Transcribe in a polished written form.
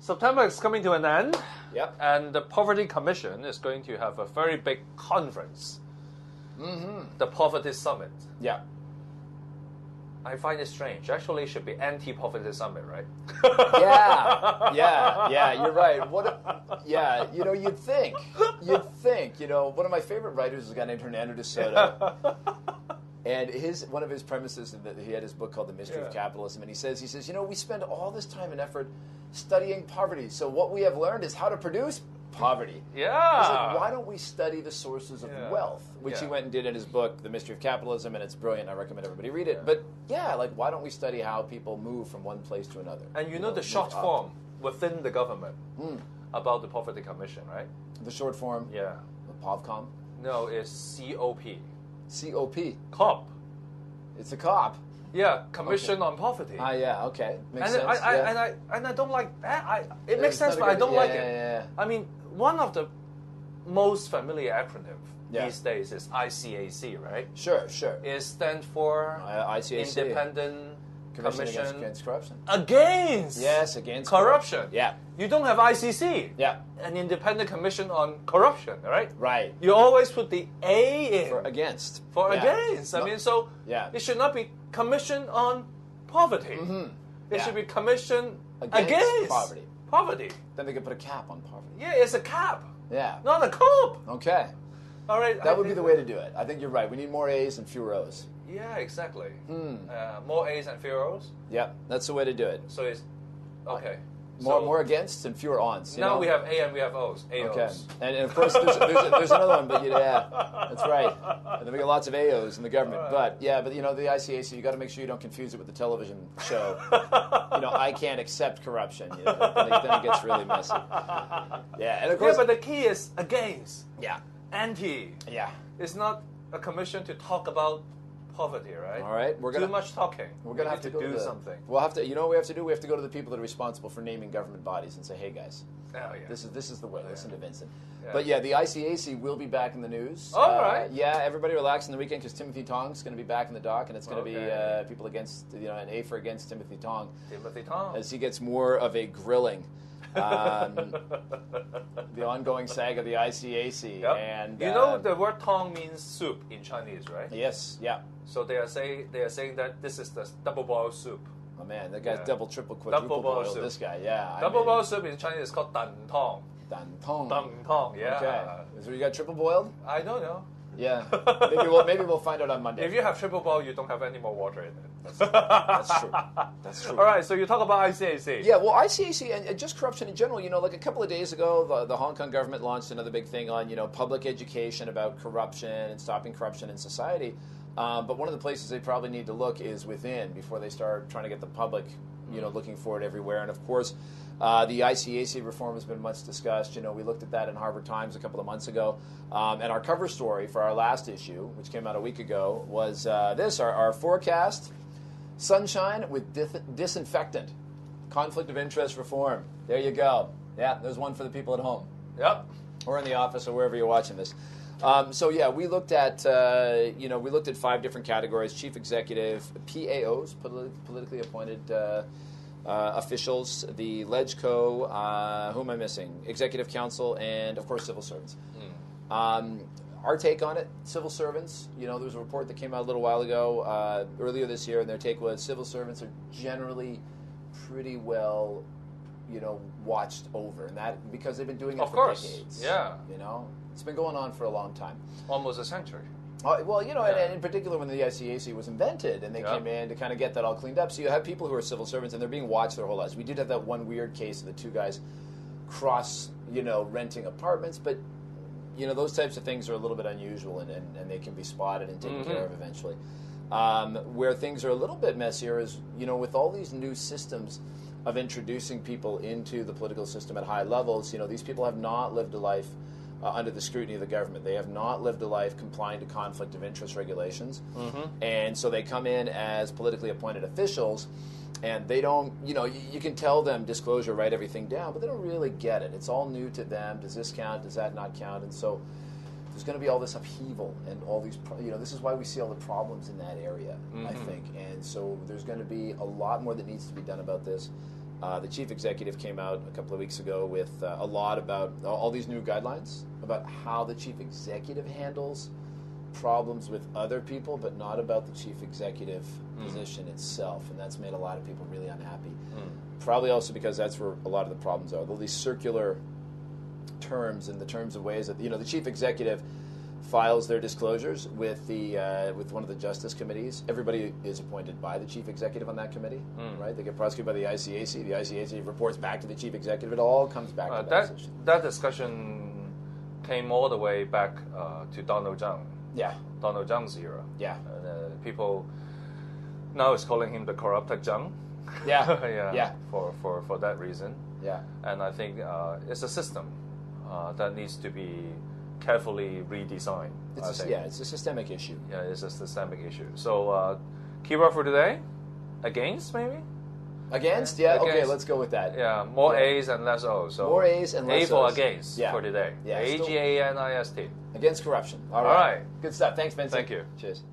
September is coming to an end. Yep. And the Poverty Commission is going to have a very big conference. The Poverty Summit. Yeah. I find it strange. Actually, it should be anti-poverty summit, right? Yeah, you're right. You'd think, one of my favorite writers is a guy named Hernando de Soto. And one of his premises is that he had his book called The Mystery of Capitalism, and he says, we spend all this time and effort studying poverty. So what we have learned is how to produce poverty. Yeah. He's like, why don't we study the sources of wealth? Which he went and did in his book, The Mystery of Capitalism, and it's brilliant. I recommend everybody read it. But why don't we study how people move from one place to another? And you know the short form within the government about the Poverty Commission, right? The short form? Yeah. The POVCOM? No, it's COP. COP? COP. It's a cop. Yeah, Commission on Poverty. Okay. Makes sense. And I don't like that. It makes sense, but I don't like it. Yeah. I mean, one of the most familiar acronym these days is ICAC, right? Sure. It stands for ICAC. Independent Commission Against Corruption. Against corruption. Yeah. You don't have ICC. Yeah. An Independent Commission on Corruption, right? Right. You always put the A in. For against. I mean, so it should not be Commission on Poverty. It should be Commission against poverty. Then they could put a cap on poverty. Yeah, it's a cap. Yeah. Not a COP. Okay. All right. That would be the way to do it. I think you're right. We need more A's and fewer O's. Yeah, exactly. More A's and fewer O's. Yep, that's the way to do it. So it's okay. More against and fewer ons. Now we have A and we have O's. Okay. And of course, there's another one, but that's right. And we got lots of AOs in the government. Right. But the ICAC, you got to make sure you don't confuse it with the television show. I can't accept corruption. Then it gets really messy. Yeah, and of course. Yeah, but the key is against. Yeah. Anti. Yeah. It's not a commission to talk about poverty, right? All right, too much talking. We're gonna have to do something. We'll have to. You know what we have to do? We have to go to the people that are responsible for naming government bodies and say, "Hey, guys, this is the way. Listen to Vincent." Yeah. But the ICAC will be back in the news. All right. Yeah, everybody relax in the weekend because Timothy Tong's going to be back in the dock, and it's going to be people against an A for against Timothy Tong. Timothy Tong, as he gets more of a grilling. The ongoing saga of the ICAC, and the word "tong" means soup in Chinese, right? Yes, yeah. So they are saying that this is the double boiled soup. Oh man, that guy's double, triple, quadruple boiled. Soup. This guy, yeah. Double boiled soup in Chinese is called dan tong. Dan tong. Dan tong, yeah. Okay. So you got triple boiled? I don't know. Yeah. Maybe we'll find out on Monday. If you have triple boil, you don't have any more water in it. That's true. That's true. All right, so you talk about ICAC. Yeah, well, ICAC and just corruption in general. Like a couple of days ago, the Hong Kong government launched another big thing on public education about corruption and stopping corruption in society. But one of the places they probably need to look is within before they start trying to get the public, looking for it everywhere. And of course, the ICAC reform has been much discussed. We looked at that in Harvard Times a couple of months ago. And our cover story for our last issue, which came out a week ago, was our forecast, sunshine with disinfectant, conflict of interest reform. There you go. Yeah, there's one for the people at home. Yep. Or in the office or wherever you're watching this. We looked at 5 different categories: chief executive, PAOs, politically appointed officials, the LegCo, who am I missing? Executive Council, and of course civil servants. Our take on it: civil servants. There was a report that came out a little while ago, earlier this year, and their take was civil servants are generally pretty well, watched over, and that because they've been doing it for decades. Yeah. It's been going on for a long time. Almost a century. And in particular when the ICAC was invented and they came in to kind of get that all cleaned up. So you have people who are civil servants and they're being watched their whole lives. We did have that one weird case of the 2 guys renting apartments, but those types of things are a little bit unusual and they can be spotted and taken care of eventually. Where things are a little bit messier is, with all these new systems of introducing people into the political system at high levels, these people have not lived a life under the scrutiny of the government. They have not lived a life complying to conflict of interest regulations. And so they come in as politically appointed officials, and they don't, you can tell them disclosure, write everything down, but they don't really get it. It's all new to them. Does this count? Does that not count? And so there's going to be all this upheaval and all these, this is why we see all the problems in that area, I think. And so there's going to be a lot more that needs to be done about this. The chief executive came out a couple of weeks ago with a lot about all these new guidelines about how the chief executive handles problems with other people, but not about the chief executive position itself, and that's made a lot of people really unhappy. Probably also because that's where a lot of the problems are. All these circular terms and the terms of ways that the chief executive files their disclosures with with one of the justice committees. Everybody is appointed by the chief executive on that committee, right? They get prosecuted by the ICAC. The ICAC reports back to the chief executive. It all comes back to that position. That discussion came all the way back to Donald Zhang. Yeah. Donald Zhang's era. Yeah. People now is calling him the corrupted Zhang. Yeah. Yeah. For that reason. Yeah. And I think it's a system that needs to be carefully redesigned. It's a systemic issue. Yeah, it's a systemic issue. So, keyword for today? Against, maybe? Against? Yeah, Against. Okay, let's go with that. Yeah, more A's and less O's. So more A's and less O's. A for against for today. Yeah, AGANIST. Against corruption. All right. Good stuff. Thanks, Vincent. Thank you. Cheers.